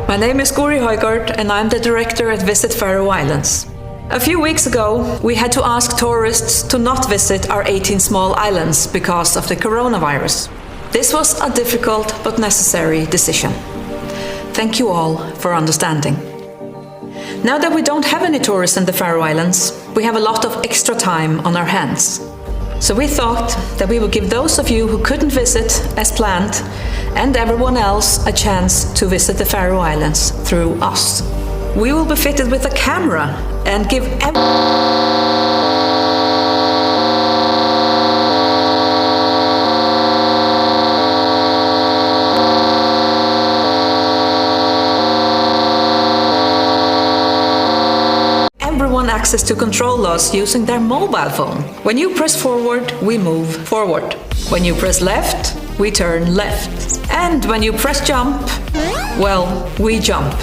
My name is Guri Højgaard and I'm the director at Visit Faroe Islands. A few weeks ago, we had to ask tourists to not visit our 18 small islands because of the coronavirus. This was a difficult but necessary decision. Thank you all for understanding. Now that we don't have any tourists in the Faroe Islands, we have a lot of extra time on our hands. So we thought that we would give those of you who couldn't visit as planned and everyone else a chance to visit the Faroe Islands through us. We will be fitted with a camera and give everyone access to control us using their mobile phone. When you press forward, we move forward. When you press left, we turn left. And when you press jump, well, we jump.